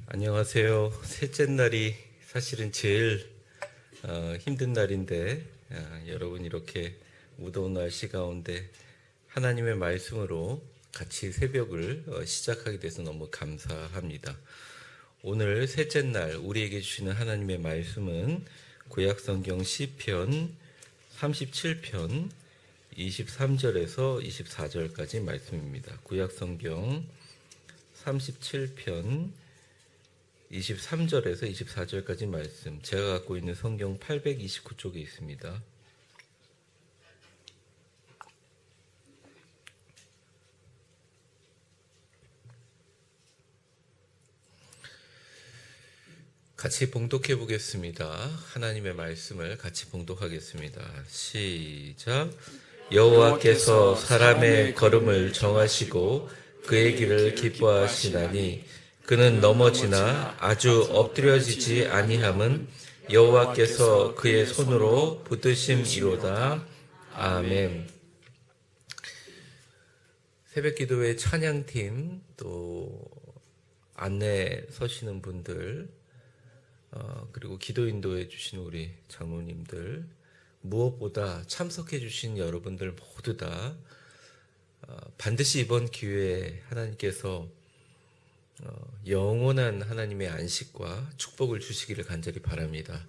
안녕하세요. 셋째 날이 사실은 제일 힘든 날인데 여러분 이렇게 무더운 날씨 가운데 하나님의 말씀으로 같이 새벽을 시작하게 돼서 너무 감사합니다. 오늘 셋째 날 우리에게 주시는 하나님의 말씀은 구약성경 시편 37편 23절에서 24절까지 말씀입니다. 구약성경 37편 23절에서 24절까지 말씀, 제가 갖고 있는 성경 829쪽에 있습니다. 같이 봉독해 보겠습니다. 하나님의 말씀을 같이 봉독하겠습니다. 시작. 여호와께서 사람의 걸음을 정하시고 그의 길을 기뻐하시나니 그는 넘어지나 아주 엎드려지지 아니함은 여호와께서 그의 손으로 붙드심이로다. 아멘. 새벽기도회 찬양팀 또 안내 서시는 분들 그리고 기도 인도해 주신 우리 장로님들, 무엇보다 참석해 주신 여러분들 모두 다 반드시 이번 기회에 하나님께서 영원한 하나님의 안식과 축복을 주시기를 간절히 바랍니다.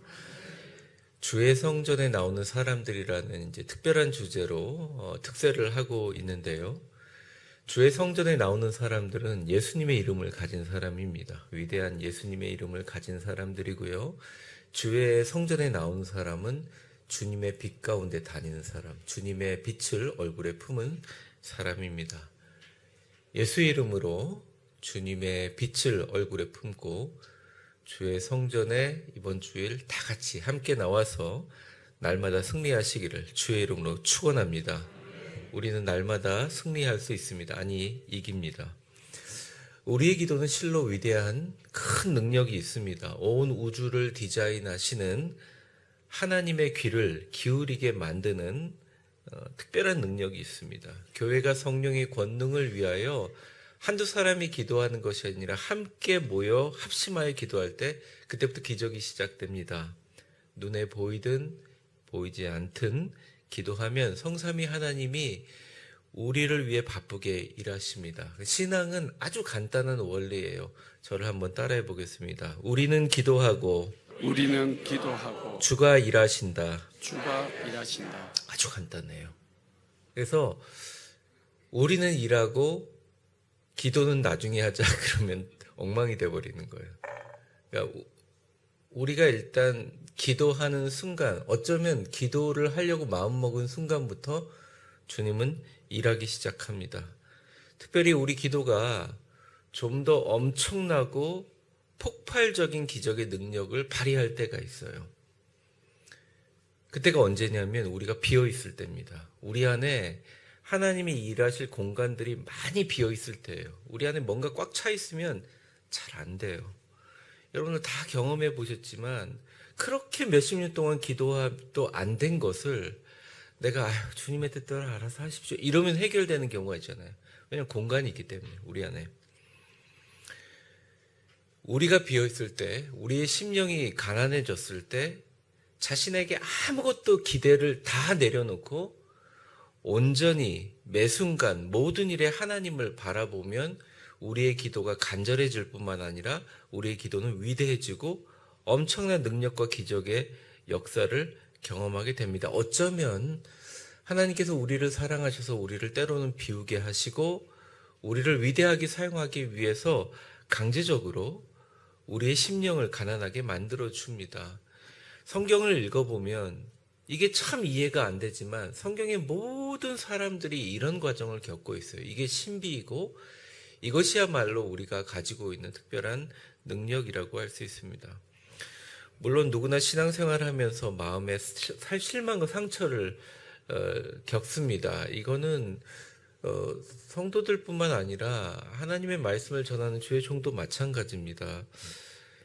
주의 성전에 나오는 사람들이라는 이제 특별한 주제로 특세를 하고 있는데요. 주의 성전에 나오는 사람들은 예수님의 이름을 가진 사람입니다. 위대한 예수님의 이름을 가진 사람들이고요. 주의 성전에 나오는 사람은 주님의 빛 가운데 다니는 사람, 주님의 빛을 얼굴에 품은 사람입니다. 예수 이름으로 주님의 빛을 얼굴에 품고 주의 성전에 이번 주일 다 같이 함께 나와서 날마다 승리하시기를 주의 이름으로 축원합니다. 우리는 날마다 승리할 수 있습니다. 아니, 이깁니다. 우리의 기도는 실로 위대한 큰 능력이 있습니다. 온 우주를 디자인하시는 하나님의 귀를 기울이게 만드는 특별한 능력이 있습니다. 교회가 성령의 권능을 위하여 한두 사람이 기도하는 것이 아니라 함께 모여 합심하여 기도할 때 그때부터 기적이 시작됩니다. 눈에 보이든 보이지 않든 기도하면 성삼위 하나님이 우리를 위해 바쁘게 일하십니다. 신앙은 아주 간단한 원리예요. 저를 한번 따라해 보겠습니다. 우리는 기도하고 주가 일하신다. 아주 간단해요. 그래서 우리는 일하고 기도는 나중에 하자 그러면 엉망이 돼버리는 거예요. 그러니까 우리가 일단 기도하는 순간, 어쩌면 기도를 하려고 마음먹은 순간부터 주님은 일하기 시작합니다. 특별히 우리 기도가 좀 더 엄청나고 폭발적인 기적의 능력을 발휘할 때가 있어요. 그때가 언제냐면 우리가 비어있을 때입니다. 우리 안에 하나님이 일하실 공간들이 많이 비어있을 때예요. 우리 안에 뭔가 꽉 차 있으면 잘 안 돼요. 여러분들 다 경험해 보셨지만 그렇게 몇십 년 동안 기도도 안 된 것을 내가 주님의 뜻대로 알아서 하십시오 이러면 해결되는 경우가 있잖아요. 왜냐하면 공간이 있기 때문에 우리 안에. 우리가 비어있을 때, 우리의 심령이 가난해졌을 때 자신에게 아무것도 기대를 다 내려놓고 온전히 매 순간 모든 일에 하나님을 바라보면 우리의 기도가 간절해질 뿐만 아니라 우리의 기도는 위대해지고 엄청난 능력과 기적의 역사를 경험하게 됩니다. 어쩌면 하나님께서 우리를 사랑하셔서 우리를 때로는 비우게 하시고 우리를 위대하게 사용하기 위해서 강제적으로 우리의 심령을 가난하게 만들어 줍니다. 성경을 읽어보면 이게 참 이해가 안 되지만 성경의 모든 사람들이 이런 과정을 겪고 있어요. 이게 신비이고 이것이야말로 우리가 가지고 있는 특별한 능력이라고 할 수 있습니다. 물론 누구나 신앙생활을 하면서 마음에 실망과 상처를 겪습니다. 이거는 성도들뿐만 아니라 하나님의 말씀을 전하는 주의 종도 마찬가지입니다.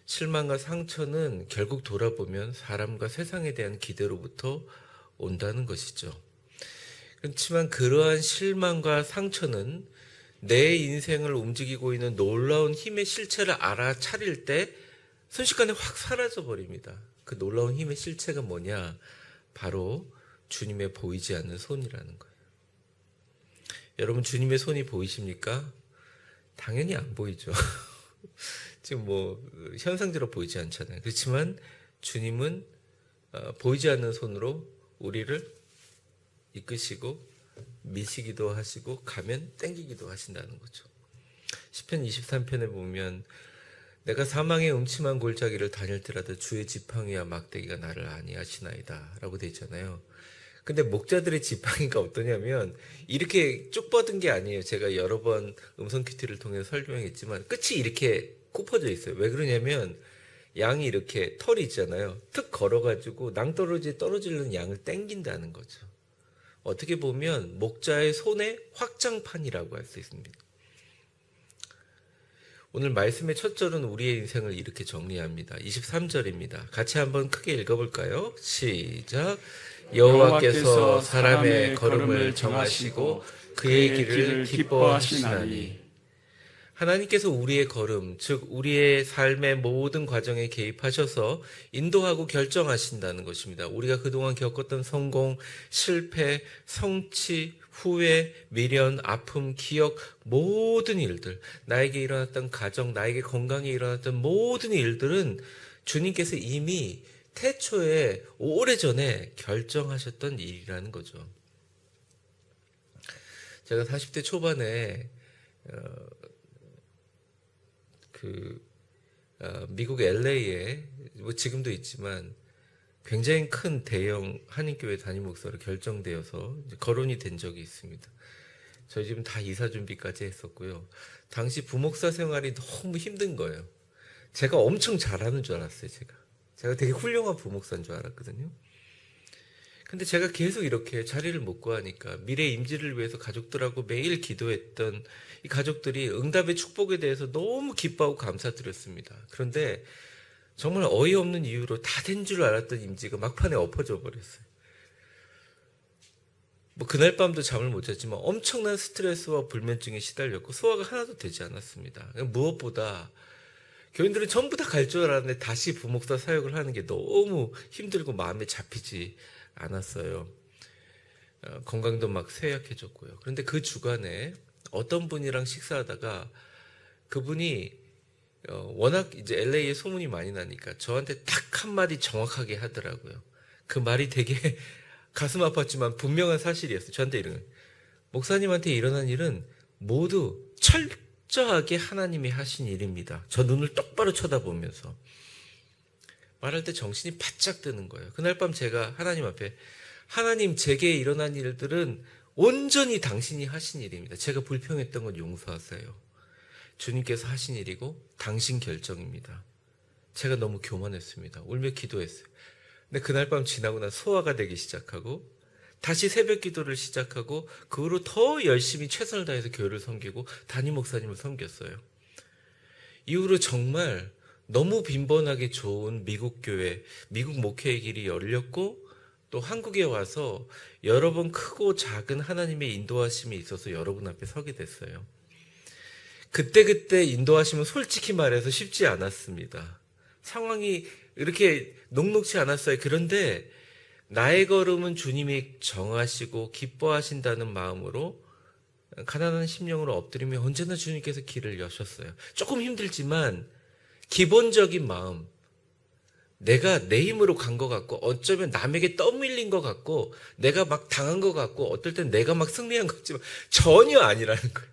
실망과 상처는 결국 돌아보면 사람과 세상에 대한 기대로부터 온다는 것이죠. 그렇지만 그러한 실망과 상처는 내 인생을 움직이고 있는 놀라운 힘의 실체를 알아차릴 때 순식간에 확 사라져 버립니다. 그 놀라운 힘의 실체가 뭐냐? 바로 주님의 보이지 않는 손이라는 거예요. 여러분, 주님의 손이 보이십니까? 당연히 안 보이죠. 지금 현상적으로 보이지 않잖아요. 그렇지만 주님은 보이지 않는 손으로 우리를 이끄시고 미시기도 하시고 가면 땡기기도 하신다는 거죠. 시편 23편에 보면 내가 사망의 음침한 골짜기를 다닐지라도 주의 지팡이와 막대기가 나를 안위하시나이다 라고 되어 있잖아요. 근데 목자들의 지팡이가 어떠냐면 이렇게 쭉 뻗은 게 아니에요. 제가 여러 번 음성 큐티를 통해서 설명했지만 끝이 이렇게 굽어져 있어요. 왜 그러냐면 양이 이렇게 털이 있잖아요. 툭 걸어가지고 낭떠러지에 떨어지는 양을 땡긴다는 거죠. 어떻게 보면 목자의 손의 확장판이라고 할 수 있습니다. 오늘 말씀의 첫 절은 우리의 인생을 이렇게 정리합니다. 23절입니다. 같이 한번 크게 읽어볼까요? 시작. 여호와께서 사람의 걸음을 정하시고 그의 길을 기뻐하시나니. 하나님께서 우리의 걸음, 즉 우리의 삶의 모든 과정에 개입하셔서 인도하고 결정하신다는 것입니다. 우리가 그동안 겪었던 성공, 실패, 성취, 후회, 미련, 아픔, 기억, 모든 일들, 나에게 일어났던 가정, 나에게 건강에 일어났던 모든 일들은 주님께서 이미 태초에 오래전에 결정하셨던 일이라는 거죠. 제가 40대 초반에 미국 LA에 지금도 있지만 굉장히 큰 대형 한인교회 담임 목사로 결정되어서 이제 거론이 된 적이 있습니다. 저희 집은 다 이사 준비까지 했었고요. 당시 부목사 생활이 너무 힘든 거예요. 제가 엄청 잘하는 줄 알았어요. 제가 되게 훌륭한 부목사인 줄 알았거든요. 근데 제가 계속 이렇게 자리를 못 구하니까 미래 임지를 위해서 가족들하고 매일 기도했던 이 가족들이 응답의 축복에 대해서 너무 기뻐하고 감사드렸습니다. 그런데 정말 어이없는 이유로 다 된 줄 알았던 임지가 막판에 엎어져 버렸어요. 그날 밤도 잠을 못 잤지만 엄청난 스트레스와 불면증에 시달렸고 소화가 하나도 되지 않았습니다. 무엇보다 교인들은 전부 다 갈 줄 알았는데 다시 부목사 사역을 하는 게 너무 힘들고 마음에 잡히지 않았어요. 건강도 막 쇠약해졌고요. 그런데 그 주간에 어떤 분이랑 식사하다가 그분이 워낙 이제 LA에 소문이 많이 나니까 저한테 딱 한마디 정확하게 하더라고요. 그 말이 되게 가슴 아팠지만 분명한 사실이었어요. 저한테 이런 거예요. 목사님한테 일어난 일은 모두 철저하게 하나님이 하신 일입니다. 저 눈을 똑바로 쳐다보면서 말할 때 정신이 바짝 드는 거예요. 그날 밤 제가 하나님 앞에 하나님, 제게 일어난 일들은 온전히 당신이 하신 일입니다. 제가 불평했던 건 용서하세요. 주님께서 하신 일이고 당신 결정입니다. 제가 너무 교만했습니다. 울며 기도했어요. 근데 그날 밤 지나고 나서 소화가 되기 시작하고 다시 새벽 기도를 시작하고 그 후로 더 열심히 최선을 다해서 교회를 섬기고 담임 목사님을 섬겼어요. 이후로 정말 너무 빈번하게 좋은 미국 교회, 미국 목회의 길이 열렸고 또 한국에 와서 여러 번 크고 작은 하나님의 인도하심이 있어서 여러분 앞에 서게 됐어요. 그때 인도하심은 솔직히 말해서 쉽지 않았습니다. 상황이 이렇게 녹록지 않았어요. 그런데 나의 걸음은 주님이 정하시고 기뻐하신다는 마음으로 가난한 심령으로 엎드리며 언제나 주님께서 길을 여셨어요. 조금 힘들지만 기본적인 마음, 내가 내 힘으로 간 것 같고 어쩌면 남에게 떠밀린 것 같고 내가 막 당한 것 같고 어떨 땐 내가 막 승리한 것 같지만 전혀 아니라는 거예요.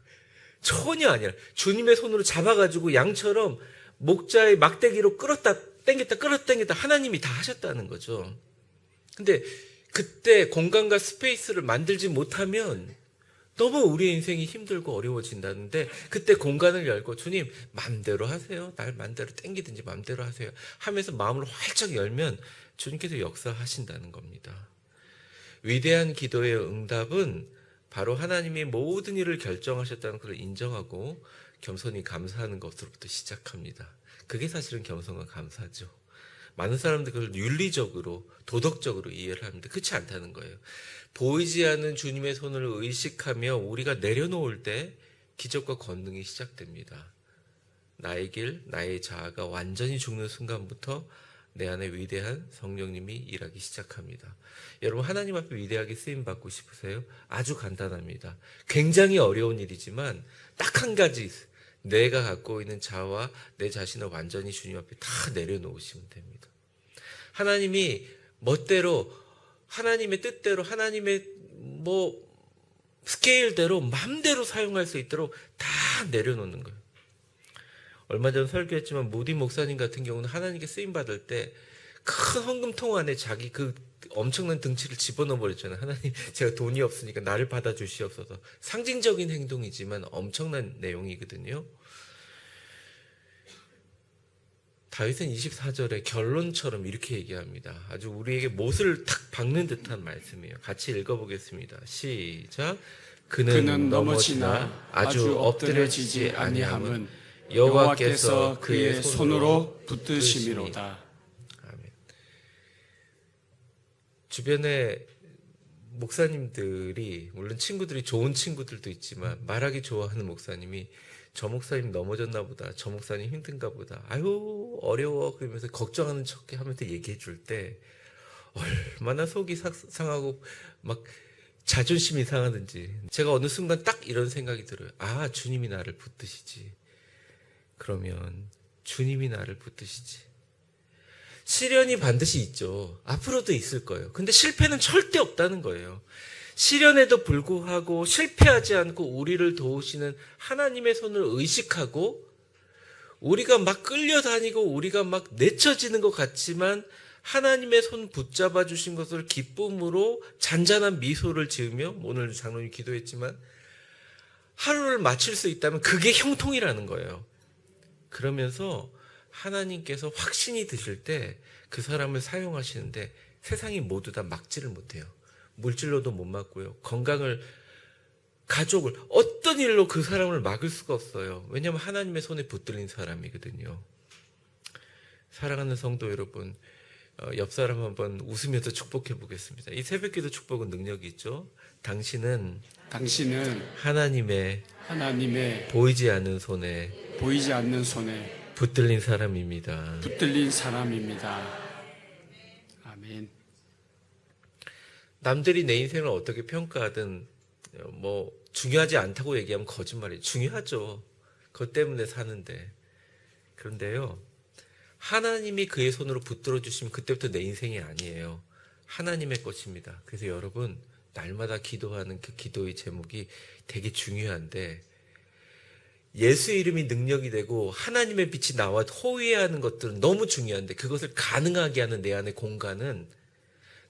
전혀 아니라 주님의 손으로 잡아가지고 양처럼 목자의 막대기로 끌었다 땡겼다 끌었다 땡겼다 하나님이 다 하셨다는 거죠. 근데 그때 공간과 스페이스를 만들지 못하면 너무 우리의 인생이 힘들고 어려워진다는데 그때 공간을 열고 주님 마음대로 하세요. 날 마음대로 땡기든지 마음대로 하세요 하면서 마음을 활짝 열면 주님께서 역사하신다는 겁니다. 위대한 기도의 응답은 바로 하나님이 모든 일을 결정하셨다는 것을 인정하고 겸손히 감사하는 것으로부터 시작합니다. 그게 사실은 겸손과 감사죠. 많은 사람들이 그걸 윤리적으로 도덕적으로 이해를 합니다. 그렇지 않다는 거예요. 보이지 않는 주님의 손을 의식하며 우리가 내려놓을 때 기적과 권능이 시작됩니다. 나의 길, 나의 자아가 완전히 죽는 순간부터 내 안에 위대한 성령님이 일하기 시작합니다. 여러분, 하나님 앞에 위대하게 쓰임받고 싶으세요? 아주 간단합니다. 굉장히 어려운 일이지만 딱 한 가지 있어요. 내가 갖고 있는 자아와 내 자신을 완전히 주님 앞에 다 내려놓으시면 됩니다. 하나님이 멋대로, 하나님의 뜻대로, 하나님의 스케일대로 마음대로 사용할 수 있도록 다 내려놓는 거예요. 얼마 전 설교했지만 모디 목사님 같은 경우는 하나님께 쓰임받을 때 큰 헌금통 안에 자기 그 엄청난 등치를 집어넣어 버렸잖아요. 하나님, 제가 돈이 없으니까 나를 받아주시옵소서. 상징적인 행동이지만 엄청난 내용이거든요. 다윗은 24절에 결론처럼 이렇게 얘기합니다. 아주 우리에게 못을 탁 박는 듯한 말씀이에요. 같이 읽어보겠습니다. 시작. 그는 넘어지나 아주 엎드려지지 아니함은 여호와께서 그의 손으로 붙드심이로다. 아멘. 주변에 목사님들이, 물론 친구들이 좋은 친구들도 있지만 말하기 좋아하는 목사님이 저 목사님 넘어졌나 보다, 저 목사님 힘든가 보다, 아유 어려워, 그러면서 걱정하는 척 하면서 얘기해 줄 때 얼마나 속이 상하고 막 자존심이 상하는지 제가 어느 순간 딱 이런 생각이 들어요. 아, 주님이 나를 붙드시지. 그러면 주님이 나를 붙드시지. 시련이 반드시 있죠. 앞으로도 있을 거예요. 근데 실패는 절대 없다는 거예요. 시련에도 불구하고 실패하지 않고 우리를 도우시는 하나님의 손을 의식하고, 우리가 막 끌려다니고 우리가 막 내쳐지는 것 같지만 하나님의 손 붙잡아 주신 것을 기쁨으로 잔잔한 미소를 지으며, 오늘 장로님 기도했지만 하루를 마칠 수 있다면 그게 형통이라는 거예요. 그러면서 하나님께서 확신이 드실 때 그 사람을 사용하시는데 세상이 모두 다 막지를 못해요. 물질로도 못 막고요. 건강을, 가족을, 어떤 일로 그 사람을 막을 수가 없어요. 왜냐하면 하나님의 손에 붙들린 사람이거든요. 사랑하는 성도 여러분, 옆 사람 한번 웃으면서 축복해 보겠습니다. 이 새벽기도 축복은 능력이 있죠. 당신은 하나님의 보이지 않는 손에 붙들린 사람입니다. 아멘. 남들이 내 인생을 어떻게 평가하든 중요하지 않다고 얘기하면 거짓말이에요. 중요하죠. 그것 때문에 사는데. 그런데요, 하나님이 그의 손으로 붙들어 주시면 그때부터 내 인생이 아니에요. 하나님의 것입니다. 그래서 여러분, 날마다 기도하는 그 기도의 제목이 되게 중요한데, 예수 이름이 능력이 되고 하나님의 빛이 나와 호위하는 것들은 너무 중요한데, 그것을 가능하게 하는 내 안의 공간은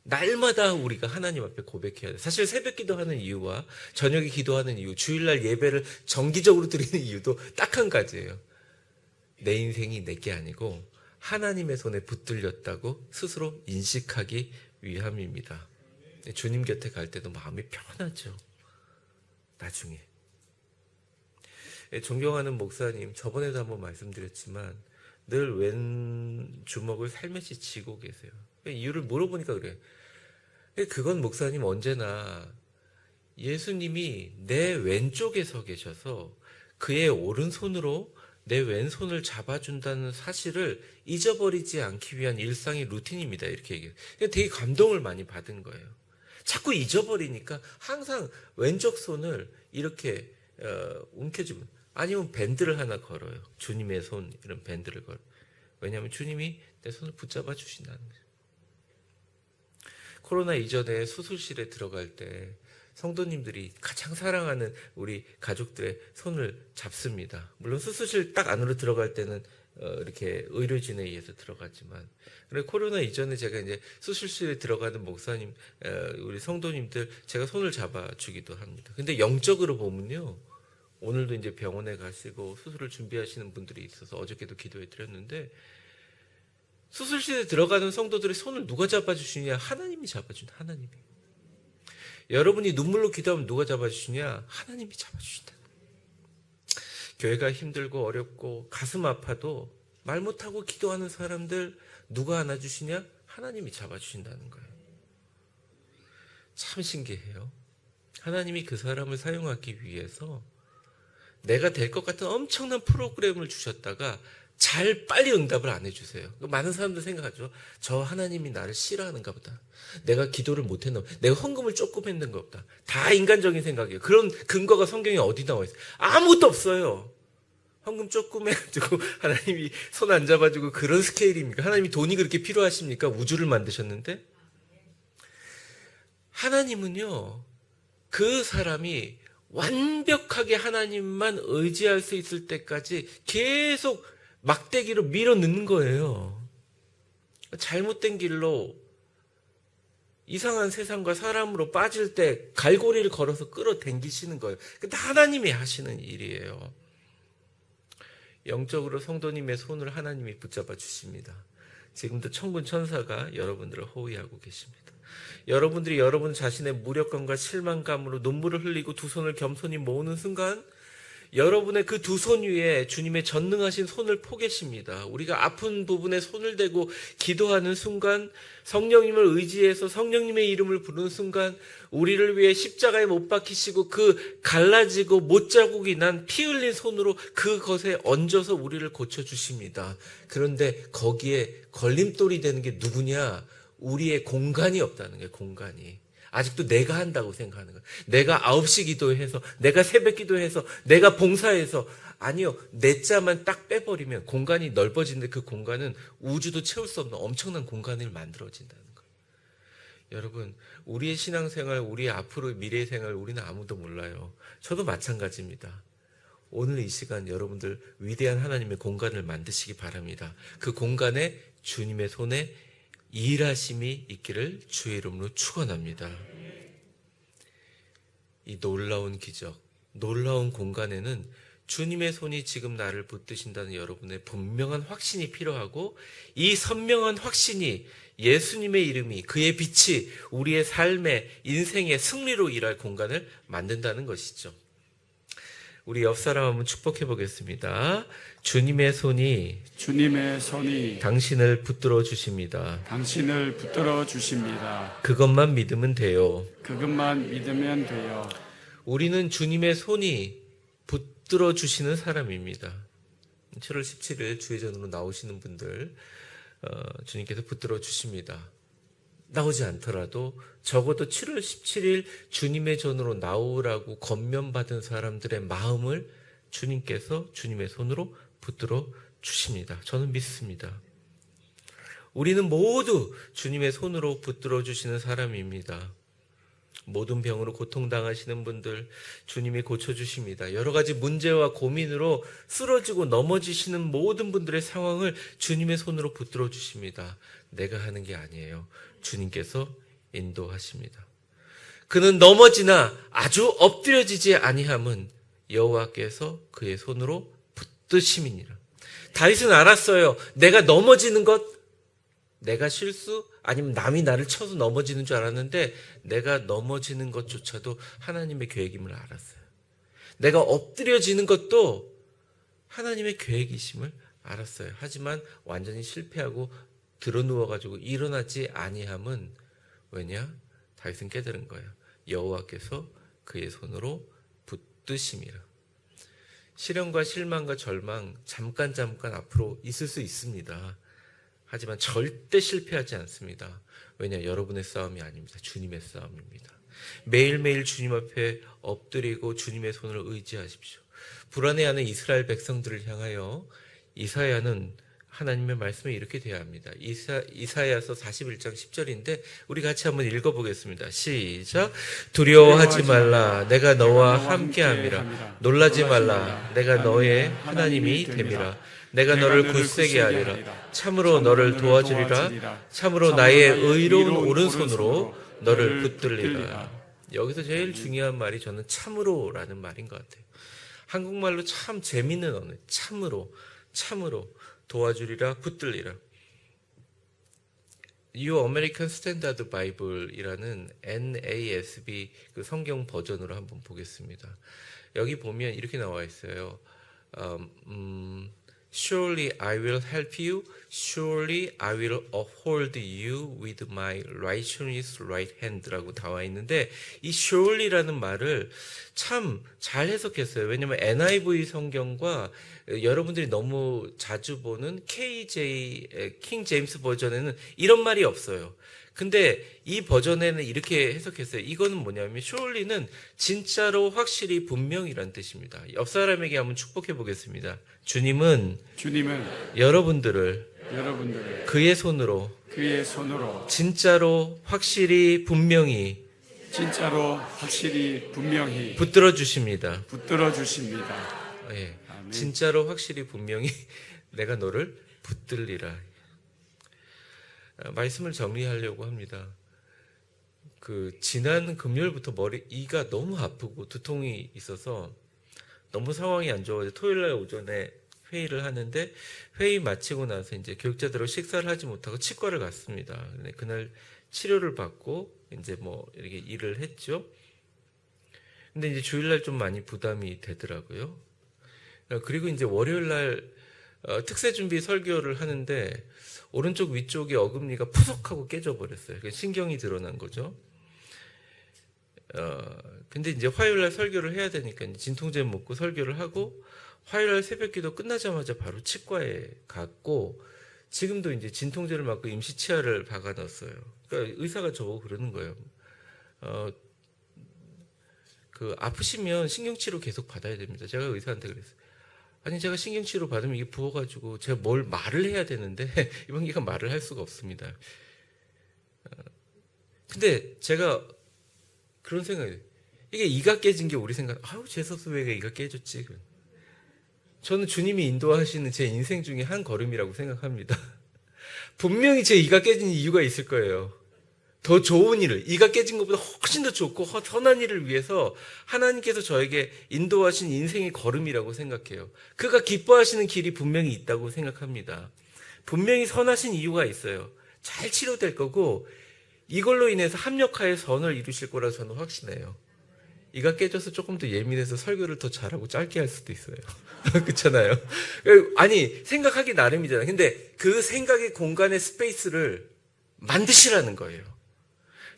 날마다 우리가 하나님 앞에 고백해야 돼요. 사실 새벽 기도하는 이유와 저녁에 기도하는 이유, 주일날 예배를 정기적으로 드리는 이유도 딱 한 가지예요. 내 인생이 내게 아니고 하나님의 손에 붙들렸다고 스스로 인식하기 위함입니다. 주님 곁에 갈 때도 마음이 편하죠. 나중에. 존경하는 목사님, 저번에도 한번 말씀드렸지만 늘 왼 주먹을 살며시 쥐고 계세요. 이유를 물어보니까 그래요. 그건 목사님, 언제나 예수님이 내 왼쪽에 서 계셔서 그의 오른손으로 내 왼손을 잡아준다는 사실을 잊어버리지 않기 위한 일상의 루틴입니다. 이렇게 얘기해요. 되게 감동을 많이 받은 거예요. 자꾸 잊어버리니까 항상 왼쪽 손을 이렇게 움켜쥐면, 아니면 밴드를 하나 걸어요. 주님의 손, 이런 밴드를 걸어요. 왜냐하면 주님이 내 손을 붙잡아 주신다는 거예요. 코로나 이전에 수술실에 들어갈 때 성도님들이 가장 사랑하는 우리 가족들의 손을 잡습니다. 물론 수술실 딱 안으로 들어갈 때는 이렇게 의료진에 의해서 들어갔지만, 그래 코로나 이전에 제가 이제 수술실에 들어가는 목사님, 우리 성도님들 제가 손을 잡아주기도 합니다. 근데 영적으로 보면요, 오늘도 이제 병원에 가시고 수술을 준비하시는 분들이 있어서 어저께도 기도해 드렸는데, 수술실에 들어가는 성도들의 손을 누가 잡아주시냐? 하나님이 잡아준다. 하나님이. 여러분이 눈물로 기도하면 누가 잡아주시냐? 하나님이 잡아주신다. 교회가 힘들고 어렵고 가슴 아파도 말 못하고 기도하는 사람들 누가 안아주시냐? 하나님이 잡아주신다는 거예요. 참 신기해요. 하나님이 그 사람을 사용하기 위해서 내가 될 것 같은 엄청난 프로그램을 주셨다가 잘 빨리 응답을 안 해주세요. 많은 사람들 생각하죠. 저 하나님이 나를 싫어하는가 보다. 내가 기도를 못했나 보다. 내가 헌금을 조금 했는가 보다. 다 인간적인 생각이에요. 그런 근거가 성경에 어디 나와 있어요? 아무것도 없어요. 헌금 조금 해가지고 하나님이 손 안 잡아주고 그런 스케일입니까? 하나님이 돈이 그렇게 필요하십니까? 우주를 만드셨는데? 하나님은요, 그 사람이 완벽하게 하나님만 의지할 수 있을 때까지 계속 막대기로 밀어 넣는 거예요. 잘못된 길로 이상한 세상과 사람으로 빠질 때 갈고리를 걸어서 끌어당기시는 거예요. 근데 하나님이 하시는 일이에요. 영적으로 성도님의 손을 하나님이 붙잡아 주십니다. 지금도 천군 천사가 여러분들을 호위하고 계십니다. 여러분들이 여러분 자신의 무력감과 실망감으로 눈물을 흘리고 두 손을 겸손히 모으는 순간 여러분의 그 두 손 위에 주님의 전능하신 손을 포개십니다. 우리가 아픈 부분에 손을 대고 기도하는 순간, 성령님을 의지해서 성령님의 이름을 부르는 순간 우리를 위해 십자가에 못 박히시고 그 갈라지고 못자국이 난 피 흘린 손으로 그것에 얹어서 우리를 고쳐주십니다. 그런데 거기에 걸림돌이 되는 게 누구냐? 우리의 공간이 없다는 거예요. 공간이. 아직도 내가 한다고 생각하는 거예요. 내가 9시 기도해서, 내가 새벽 기도해서, 내가 봉사해서. 아니요. 내 자만 딱 빼버리면 공간이 넓어지는데 그 공간은 우주도 채울 수 없는 엄청난 공간을 만들어진다는 거예요. 여러분, 우리의 신앙생활, 우리의 앞으로의 미래의 생활 우리는 아무도 몰라요. 저도 마찬가지입니다. 오늘 이 시간 여러분들 위대한 하나님의 공간을 만드시기 바랍니다. 그 공간에 주님의 손에 일하심이 있기를 주의 이름으로 축원합니다. 이 놀라운 기적, 놀라운 공간에는 주님의 손이 지금 나를 붙드신다는 여러분의 분명한 확신이 필요하고 이 선명한 확신이 예수님의 이름이 그의 빛이 우리의 삶의 인생의 승리로 일할 공간을 만든다는 것이죠. 우리 옆 사람 한번 축복해 보겠습니다. 주님의 손이 당신을 붙들어 주십니다. 당신을 붙들어 주십니다. 그것만 믿으면 돼요. 그것만 믿으면 돼요. 우리는 주님의 손이 붙들어 주시는 사람입니다. 7월 17일 주회전으로 나오시는 분들 주님께서 붙들어 주십니다. 나오지 않더라도 적어도 7월 17일 주님의 전으로 나오라고 권면받은 사람들의 마음을 주님께서 주님의 손으로 붙들어 주십니다. 저는 믿습니다. 우리는 모두 주님의 손으로 붙들어 주시는 사람입니다. 모든 병으로 고통당하시는 분들 주님이 고쳐주십니다. 여러 가지 문제와 고민으로 쓰러지고 넘어지시는 모든 분들의 상황을 주님의 손으로 붙들어 주십니다. 내가 하는 게 아니에요. 주님께서 인도하십니다. 그는 넘어지나 아주 엎드려지지 아니함은 여호와께서 그의 손으로 붙드심이니라. 다윗은 알았어요. 내가 넘어지는 것, 내가 실수 아니면 남이 나를 쳐서 넘어지는 줄 알았는데 내가 넘어지는 것조차도 하나님의 계획임을 알았어요. 내가 엎드려지는 것도 하나님의 계획이심을 알았어요. 하지만 완전히 실패하고 드러누워가지고 일어나지 아니함은 왜냐? 다윗은 깨달은 거예요. 여호와께서 그의 손으로 붙드심이라. 시련과 실망과 절망 잠깐 앞으로 있을 수 있습니다. 하지만 절대 실패하지 않습니다. 왜냐? 여러분의 싸움이 아닙니다. 주님의 싸움입니다. 매일매일 주님 앞에 엎드리고 주님의 손을 의지하십시오. 불안해하는 이스라엘 백성들을 향하여 이사야는 하나님의 말씀에 이렇게 대합니다. 이사야서 41장 10절인데 우리 같이 한번 읽어보겠습니다. 시작. 두려워하지 말라. 내가 너와 함께함이라. 놀라지 말라. 내가 너의 하나님이 됨이라. 내가 너를 굳세게 하리라. 참으로 너를 도와주리라. 참으로 나의 의로운 오른손으로 너를 붙들리라. 여기서 제일 중요한 말이 저는 참으로라는 말인 것 같아요. 한국말로 참 재밌는 언어. 참으로 도와주리라, 붙들리라. New American Standard Bible이라는 NASB 그 성경 버전으로 한번 보겠습니다. 여기 보면 이렇게 나와 있어요. Surely I will help you. Surely I will uphold you with my righteous right hand라고 나와 있는데 이 surely라는 말을 참 잘 해석했어요. 왜냐하면 NIV 성경과 여러분들이 너무 자주 보는 KJ 킹 제임스 버전에는 이런 말이 없어요. 근데 이 버전에는 이렇게 해석했어요. 이거는 뭐냐면 surely는 진짜로 확실히 분명이란 뜻입니다. 옆 사람에게 한번 축복해 보겠습니다. 주님은 여러분들을 그의 손으로 진짜로 확실히 분명히 붙들어 주십니다. 예, 진짜로 확실히 분명히 내가 너를 붙들리라. 말씀을 정리하려고 합니다. 지난 금요일부터 이가 너무 아프고 두통이 있어서 너무 상황이 안 좋아서 토요일날 오전에 회의를 하는데 회의 마치고 나서 이제 교육자들하고 식사를 하지 못하고 치과를 갔습니다. 그날 치료를 받고 이제 이렇게 일을 했죠. 근데 이제 주일날 좀 많이 부담이 되더라고요. 그리고 이제 월요일날 특세 준비 설교를 하는데 오른쪽 위쪽에 어금니가 푸석하고 깨져버렸어요. 신경이 드러난 거죠. 근데 이제 화요일날 설교를 해야 되니까 진통제 먹고 설교를 하고 화요일날 새벽기도 끝나자마자 바로 치과에 갔고 지금도 이제 진통제를 맞고 임시 치아를 박아 넣었어요. 그러니까 의사가 저보고 그러는 거예요. 아프시면 신경치료 계속 받아야 됩니다. 제가 의사한테 그랬어요. 아니 제가 신경치료 받으면 이게 부어가지고 제가 뭘 말을 해야 되는데 이번 기간 말을 할 수가 없습니다. 근데 제가 그런 생각이 돼요. 이게 이가 깨진 게 우리 생각, 재수없어 왜 이가 깨졌지? 저는 주님이 인도하시는 제 인생 중에 한 걸음이라고 생각합니다. 분명히 제 이가 깨진 이유가 있을 거예요. 더 좋은 일을, 이가 깨진 것보다 훨씬 더 좋고 선한 일을 위해서 하나님께서 저에게 인도하신 인생의 걸음이라고 생각해요. 그가 기뻐하시는 길이 분명히 있다고 생각합니다. 분명히 선하신 이유가 있어요. 잘 치료될 거고 이걸로 인해서 합력하여 선을 이루실 거라 저는 확신해요. 이가 깨져서 조금 더 예민해서 설교를 더 잘하고 짧게 할 수도 있어요. 그렇잖아요. 아니 생각하기 나름이잖아요. 근데 그 생각의 공간의 스페이스를 만드시라는 거예요.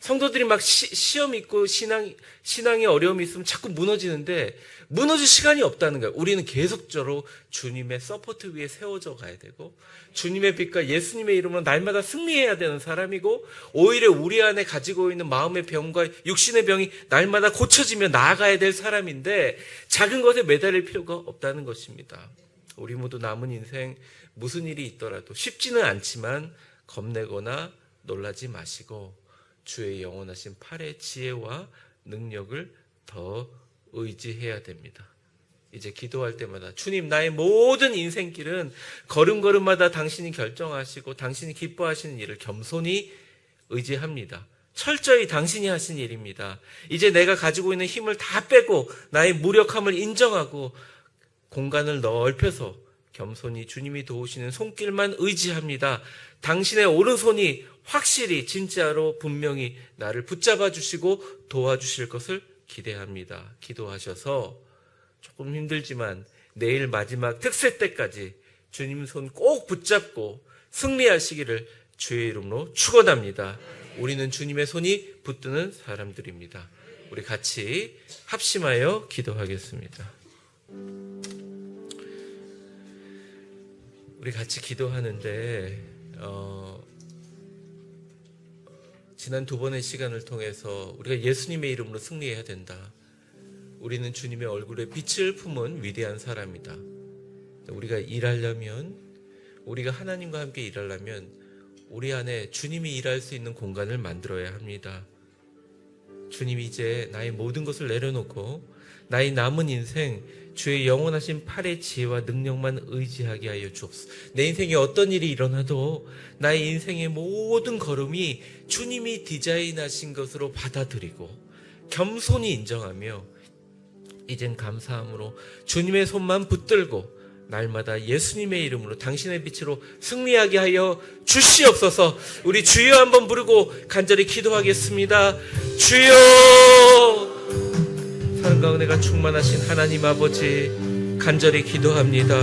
성도들이 막 시험 있고 신앙에 어려움이 있으면 자꾸 무너지는데 무너질 시간이 없다는 거예요. 우리는 계속적으로 주님의 서포트 위에 세워져 가야 되고 주님의 빛과 예수님의 이름으로 날마다 승리해야 되는 사람이고 오히려 우리 안에 가지고 있는 마음의 병과 육신의 병이 날마다 고쳐지며 나아가야 될 사람인데 작은 것에 매달릴 필요가 없다는 것입니다. 우리 모두 남은 인생 무슨 일이 있더라도 쉽지는 않지만 겁내거나 놀라지 마시고 주의 영원하신 팔의 지혜와 능력을 더 의지해야 됩니다. 이제 기도할 때마다 주님 나의 모든 인생길은 걸음걸음마다 당신이 결정하시고 당신이 기뻐하시는 일을 겸손히 의지합니다. 철저히 당신이 하신 일입니다. 이제 내가 가지고 있는 힘을 다 빼고 나의 무력함을 인정하고 공간을 넓혀서 겸손히 주님이 도우시는 손길만 의지합니다. 당신의 오른손이 확실히 진짜로 분명히 나를 붙잡아 주시고 도와주실 것을 기대합니다. 기도하셔서 조금 힘들지만 내일 마지막 특세 때까지 주님 손 꼭 붙잡고 승리하시기를 주의 이름으로 축원합니다. 우리는 주님의 손이 붙드는 사람들입니다. 우리 같이 합심하여 기도하겠습니다. 우리 같이 기도하는데 지난 두 번의 시간을 통해서 우리가 예수님의 이름으로 승리해야 된다. 우리는 주님의 얼굴에 빛을 품은 위대한 사람이다. 우리가 일하려면 우리가 하나님과 함께 일하려면 우리 안에 주님이 일할 수 있는 공간을 만들어야 합니다. 주님이 이제 나의 모든 것을 내려놓고 나의 남은 인생 주의 영원하신 팔의 지혜와 능력만 의지하게 하여 주옵소서. 내 인생에 어떤 일이 일어나도 나의 인생의 모든 걸음이 주님이 디자인하신 것으로 받아들이고 겸손히 인정하며 이젠 감사함으로 주님의 손만 붙들고 날마다 예수님의 이름으로 당신의 빛으로 승리하게 하여 주시옵소서. 우리 주여 한번 부르고 간절히 기도하겠습니다. 주여, 사랑과 은혜가 충만하신 하나님 아버지, 간절히 기도합니다.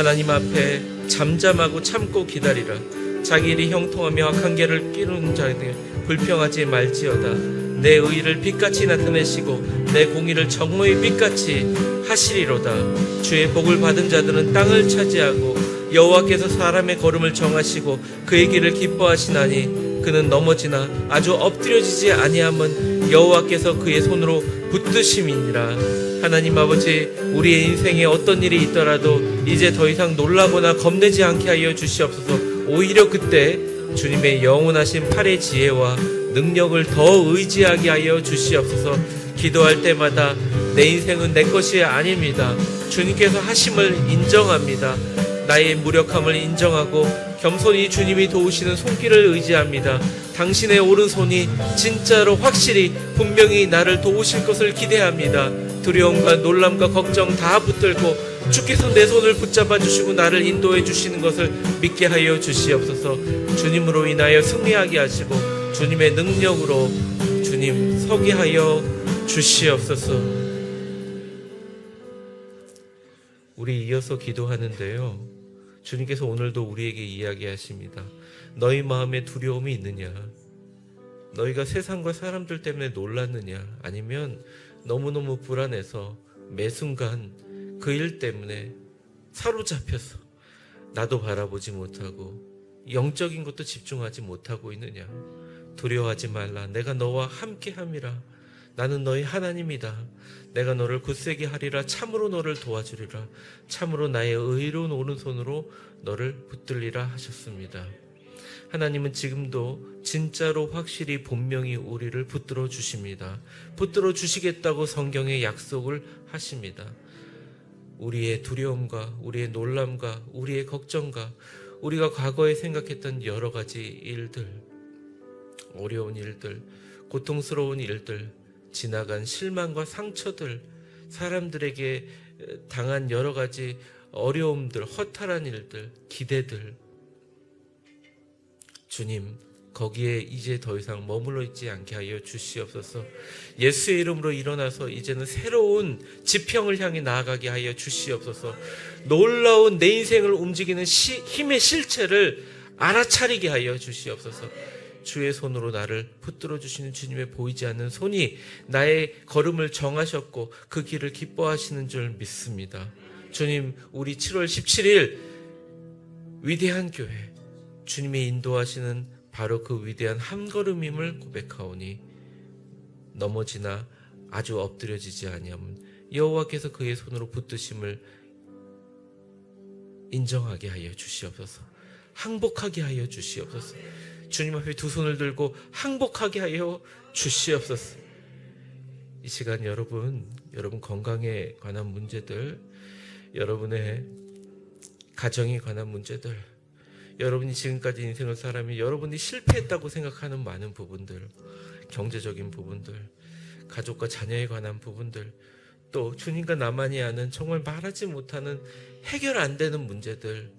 하나님 앞에 잠잠하고 참고 기다리라. 자기 일이 형통하며 악한 길을 끼는 자들 불평하지 말지어다. 내 의를 빛같이 나타내시고 내 공의를 정오의 빛같이 하시리로다. 주의 복을 받은 자들은 땅을 차지하고 여호와께서 사람의 걸음을 정하시고 그의 길을 기뻐하시나니 그는 넘어지나 아주 엎드려지지 아니함은 여호와께서 그의 손으로 붙드심이니라. 하나님 아버지, 우리의 인생에 어떤 일이 있더라도 이제 더 이상 놀라거나 겁내지 않게 하여 주시옵소서. 오히려 그때 주님의 영원하신 팔의 지혜와 능력을 더 의지하게 하여 주시옵소서. 기도할 때마다 내 인생은 내 것이 아닙니다. 주님께서 하심을 인정합니다. 나의 무력함을 인정하고 겸손히 주님이 도우시는 손길을 의지합니다. 당신의 오른손이 진짜로 확실히 분명히 나를 도우실 것을 기대합니다. 두려움과 놀람과 걱정 다 붙들고 주께서 내 손을 붙잡아 주시고 나를 인도해 주시는 것을 믿게 하여 주시옵소서. 주님으로 인하여 승리하게 하시고 주님의 능력으로 주님 서게 하여 주시옵소서. 우리 이어서 기도하는데요, 주님께서 오늘도 우리에게 이야기하십니다. 너희 마음에 두려움이 있느냐? 너희가 세상과 사람들 때문에 놀랐느냐? 아니면 너무너무 불안해서 매 순간 그 일 때문에 사로잡혀서 나도 바라보지 못하고 영적인 것도 집중하지 못하고 있느냐? 두려워하지 말라. 내가 너와 함께함이라. 나는 너희 하나님이다. 내가 너를 굳세게 하리라. 참으로 너를 도와주리라. 참으로 나의 의로운 오른손으로 너를 붙들리라 하셨습니다. 하나님은 지금도 진짜로 확실히 분명히 우리를 붙들어 주십니다. 붙들어 주시겠다고 성경에 약속을 하십니다. 우리의 두려움과 우리의 놀람과 우리의 걱정과 우리가 과거에 생각했던 여러 가지 일들, 어려운 일들, 고통스러운 일들, 지나간 실망과 상처들, 사람들에게 당한 여러 가지 어려움들, 허탈한 일들, 기대들, 주님, 거기에 이제 더 이상 머물러 있지 않게 하여 주시옵소서. 예수의 이름으로 일어나서 이제는 새로운 지평을 향해 나아가게 하여 주시옵소서. 놀라운 내 인생을 움직이는 힘의 실체를 알아차리게 하여 주시옵소서. 주의 손으로 나를 붙들어 주시는 주님의 보이지 않는 손이 나의 걸음을 정하셨고 그 길을 기뻐하시는 줄 믿습니다. 주님, 우리 7월 17일 위대한 교회, 주님이 인도하시는 바로 그 위대한 한 걸음임을 고백하오니 넘어지나 아주 엎드려지지 아니함은 여호와께서 그의 손으로 붙드심을 인정하게 하여 주시옵소서. 항복하게 하여 주시옵소서. 주님 앞에 두 손을 들고 항복하게 하여 주시옵소서. 이 시간 여러분 건강에 관한 문제들, 여러분의 가정에 관한 문제들, 여러분이 지금까지 인생을 살아면 여러분이 실패했다고 생각하는 많은 부분들, 경제적인 부분들, 가족과 자녀에 관한 부분들, 또 주님과 나만이 아는 정말 말하지 못하는 해결 안 되는 문제들,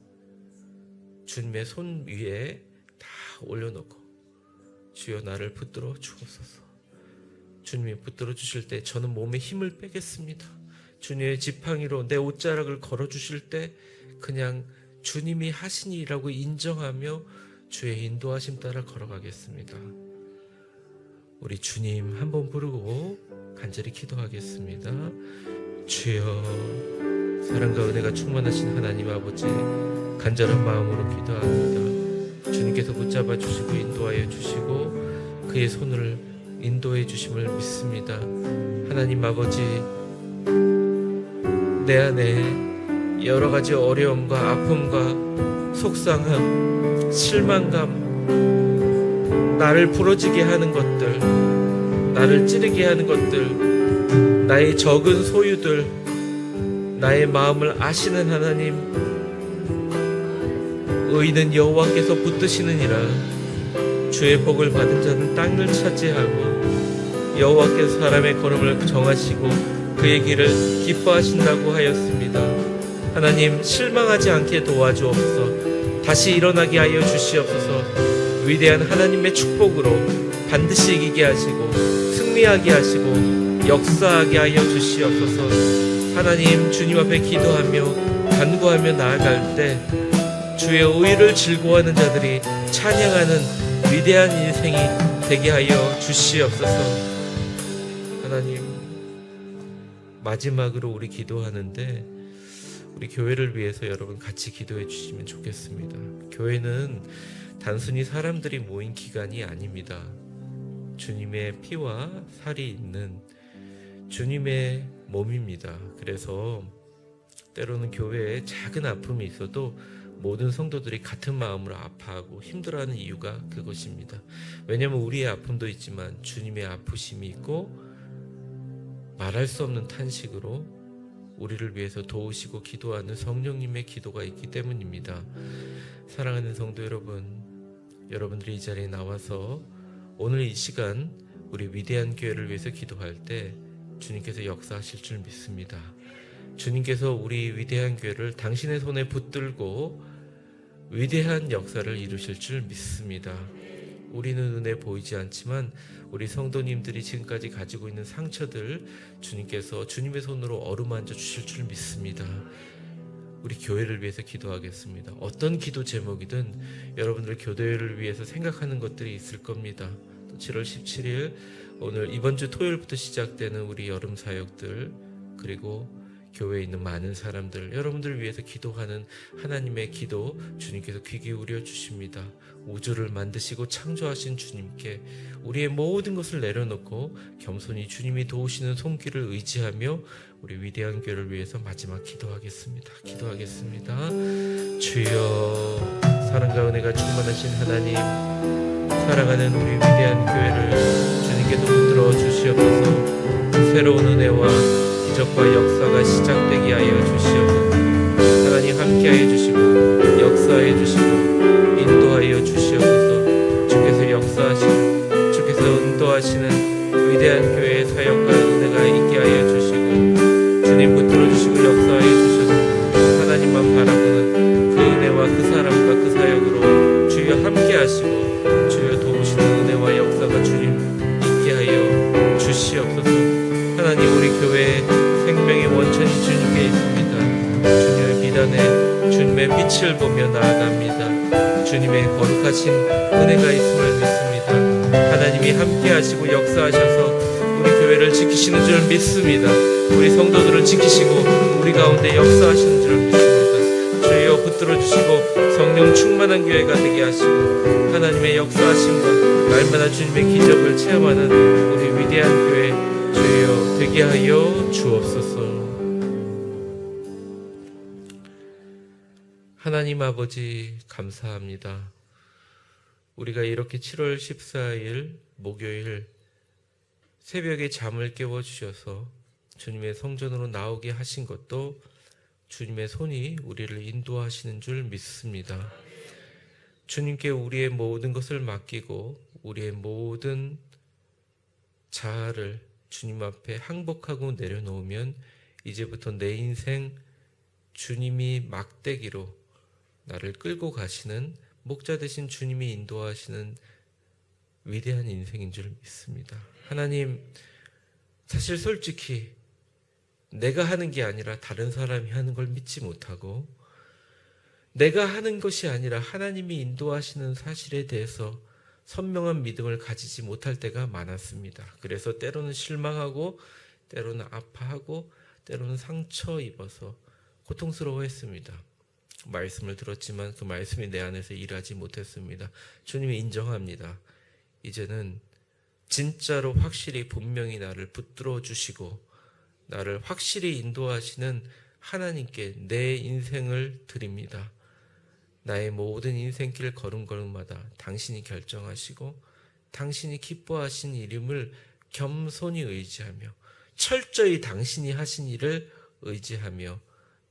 주님의 손 위에 다 올려놓고 주여 나를 붙들어 주옵소서. 주님이 붙들어 주실 때 저는 몸에 힘을 빼겠습니다. 주님의 지팡이로 내 옷자락을 걸어주실 때 그냥 주님이 하신 일이라고 인정하며 주의 인도하심 따라 걸어가겠습니다. 우리 주님 한번 부르고 간절히 기도하겠습니다. 주여, 사랑과 은혜가 충만하신 하나님 아버지, 간절한 마음으로 기도합니다. 주님께서 붙잡아 주시고 인도하여 주시고 그의 손을 인도해 주심을 믿습니다. 하나님 아버지, 내 안에 여러 가지 어려움과 아픔과 속상함, 실망감, 나를 부러지게 하는 것들, 나를 찌르게 하는 것들, 나의 적은 소유들, 나의 마음을 아시는 하나님, 의인은 여호와께서 붙드시느니라. 주의 복을 받은 자는 땅을 차지하고 여호와께서 사람의 걸음을 정하시고 그의 길을 기뻐하신다고 하였습니다. 하나님, 실망하지 않게 도와주옵소서. 다시 일어나게 하여 주시옵소서. 위대한 하나님의 축복으로 반드시 이기게 하시고 승리하게 하시고 역사하게 하여 주시옵소서. 하나님, 주님 앞에 기도하며 간구하며 나아갈 때 주의 의를 즐거워하는 자들이 찬양하는 위대한 인생이 되게 하여 주시옵소서. 하나님, 마지막으로 우리 기도하는데 우리 교회를 위해서 여러분 같이 기도해 주시면 좋겠습니다. 교회는 단순히 사람들이 모인 기관이 아닙니다. 주님의 피와 살이 있는 주님의 몸입니다. 그래서 때로는 교회에 작은 아픔이 있어도 모든 성도들이 같은 마음으로 아파하고 힘들어하는 이유가 그것입니다. 왜냐하면 우리의 아픔도 있지만 주님의 아프심이 있고 말할 수 없는 탄식으로 우리를 위해서 도우시고 기도하는 성령님의 기도가 있기 때문입니다. 사랑하는 성도 여러분, 여러분들이 이 자리에 나와서 오늘 이 시간 우리 위대한 교회를 위해서 기도할 때 주님께서 역사하실 줄 믿습니다. 주님께서 우리 위대한 교회를 당신의 손에 붙들고 위대한 역사를 이루실 줄 믿습니다. 우리는 눈에 보이지 않지만 우리 성도님들이 지금까지 가지고 있는 상처들 주님께서 주님의 손으로 어루만져 주실 줄 믿습니다. 우리 교회를 위해서 기도하겠습니다. 어떤 기도 제목이든 여러분들 교회를 위해서 생각하는 것들이 있을 겁니다. 또 7월 17일 오늘 이번 주 토요일부터 시작되는 우리 여름 사역들, 그리고 교회에 있는 많은 사람들, 여러분들을 위해서 기도하는 하나님의 기도 주님께서 귀 기울여 주십니다. 우주를 만드시고 창조하신 주님께 우리의 모든 것을 내려놓고 겸손히 주님이 도우시는 손길을 의지하며 우리 위대한 교회를 위해서 마지막 기도하겠습니다. 주여, 사랑과 은혜가 충만하신 하나님, 사랑하는 우리 위대한 교회를 주님께서 붙들어 주시옵소서. 새로운 은혜와 기적과 역사가 시작되게 하여 주시옵소서. 하나님 함께하여 주시고 역사하여 주시고 인도하여 주시옵소서. 주께서 역사하시는, 주께서 인도하시는 위대한 교회의 사역과 은혜가 있게 하여 주시고 주님 붙들어 주시고 역사하여 주셔서 하나님만 바라보는 그 은혜와 그 사람과 그 사역으로 주여 함께하시고 주여 도우시는 은혜와 역사가 주님 있게 하여 주시옵소서. 하나님, 우리 교회의 생명의 원천이 주님께 있습니다. 주님의 비단에 주님의 빛을 보며 나아갑니다. 주님의 거룩하신 은혜가 있음을 믿습니다. 하나님이 함께 하시고 역사하셔서 우리 교회를 지키시는 줄 믿습니다. 우리 성도들을 지키시고 우리 가운데 역사하시는 줄 믿습니다. 주여 붙들어 주시고 성령 충만한 교회가 되게 하시고 하나님의 역사하심과 날마다 주님의 기적을 체험하는 우리 위대한 교회 주여 되게 하여 주옵소서. 하나님 아버지, 감사합니다. 우리가 이렇게 7월 14일 목요일 새벽에 잠을 깨워주셔서 주님의 성전으로 나오게 하신 것도 주님의 손이 우리를 인도하시는 줄 믿습니다. 주님께 우리의 모든 것을 맡기고 우리의 모든 자아를 주님 앞에 항복하고 내려놓으면 이제부터 내 인생 주님이 막대기로 나를 끌고 가시는 목자 되신 주님이 인도하시는 위대한 인생인 줄 믿습니다. 하나님, 사실 솔직히 내가 하는 게 아니라 다른 사람이 하는 걸 믿지 못하고 내가 하는 것이 아니라 하나님이 인도하시는 사실에 대해서 선명한 믿음을 가지지 못할 때가 많았습니다. 그래서 때로는 실망하고 때로는 아파하고 때로는 상처 입어서 고통스러워했습니다. 말씀을 들었지만 그 말씀이 내 안에서 일하지 못했습니다. 주님이 인정합니다. 이제는 진짜로 확실히 분명히 나를 붙들어 주시고 나를 확실히 인도하시는 하나님께 내 인생을 드립니다. 나의 모든 인생길 걸음걸음마다 당신이 결정하시고 당신이 기뻐하신 이름을 겸손히 의지하며 철저히 당신이 하신 일을 의지하며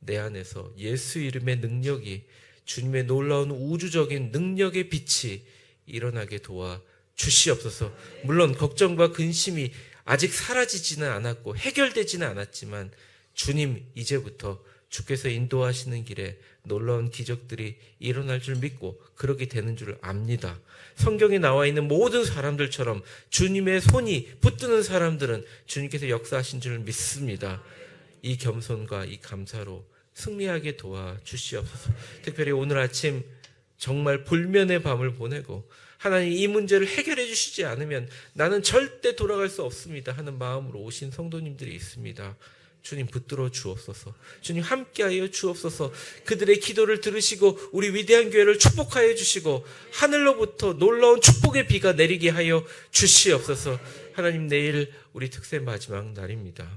내 안에서 예수 이름의 능력이, 주님의 놀라운 우주적인 능력의 빛이 일어나게 도와 주시옵소서. 물론 걱정과 근심이 아직 사라지지는 않았고 해결되지는 않았지만 주님, 이제부터 주께서 인도하시는 길에 놀라운 기적들이 일어날 줄 믿고 그렇게 되는 줄 압니다. 성경에 나와 있는 모든 사람들처럼 주님의 손이 붙드는 사람들은 주님께서 역사하신 줄 믿습니다. 이 겸손과 이 감사로 승리하게 도와주시옵소서. 특별히 오늘 아침 정말 불면의 밤을 보내고 하나님 이 문제를 해결해 주시지 않으면 나는 절대 돌아갈 수 없습니다 하는 마음으로 오신 성도님들이 있습니다. 주님 붙들어 주옵소서. 주님 함께하여 주옵소서. 그들의 기도를 들으시고 우리 위대한 교회를 축복하여 주시고 하늘로부터 놀라운 축복의 비가 내리게 하여 주시옵소서. 하나님 내일 우리 특세 마지막 날입니다.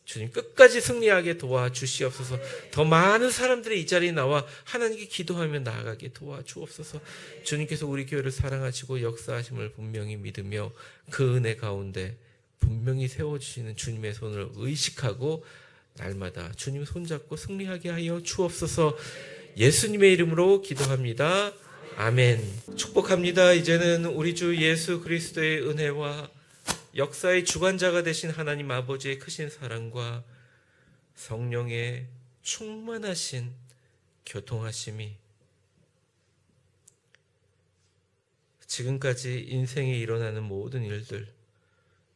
주님 끝까지 승리하게 도와주시옵소서. 더 많은 사람들이 이 자리에 나와 하나님께 기도하며 나아가게 도와주옵소서. 주님께서 우리 교회를 사랑하시고 역사하심을 분명히 믿으며 그 은혜 가운데 분명히 세워주시는 주님의 손을 의식하고 날마다 주님 손잡고 승리하게 하여 주옵소서. 예수님의 이름으로 기도합니다. 아멘. 축복합니다. 이제는 우리 주 예수 그리스도의 은혜와 역사의 주관자가 되신 하나님 아버지의 크신 사랑과 성령의 충만하신 교통하심이 지금까지 인생에 일어나는 모든 일들,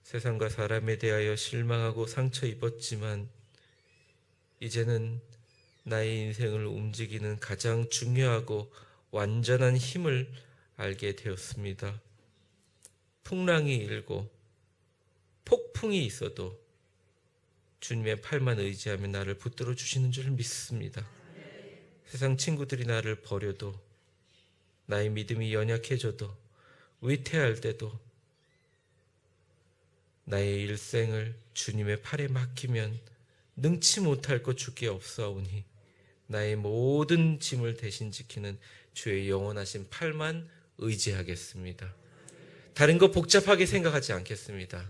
세상과 사람에 대하여 실망하고 상처 입었지만 이제는 나의 인생을 움직이는 가장 중요하고 완전한 힘을 알게 되었습니다. 풍랑이 일고 폭풍이 있어도 주님의 팔만 의지하며 나를 붙들어 주시는 줄 믿습니다. 세상 친구들이 나를 버려도, 나의 믿음이 연약해져도, 위태할 때도 나의 일생을 주님의 팔에 맡기면 능치 못할 것 주께 없사오니 나의 모든 짐을 대신 지키는 주의 영원하신 팔만 의지하겠습니다. 다른 거 복잡하게 생각하지 않겠습니다.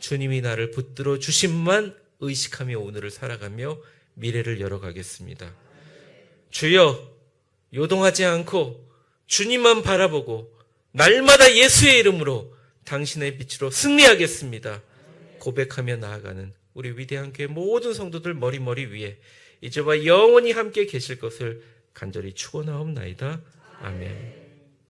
주님이 나를 붙들어 주심만 의식하며 오늘을 살아가며 미래를 열어가겠습니다. 주여, 요동하지 않고 주님만 바라보고 날마다 예수의 이름으로 당신의 빛으로 승리하겠습니다. 고백하며 나아가는 우리 위대한 교회 모든 성도들 머리 위에 이제와 영원히 함께 계실 것을 간절히 축원하옵나이다. 아멘.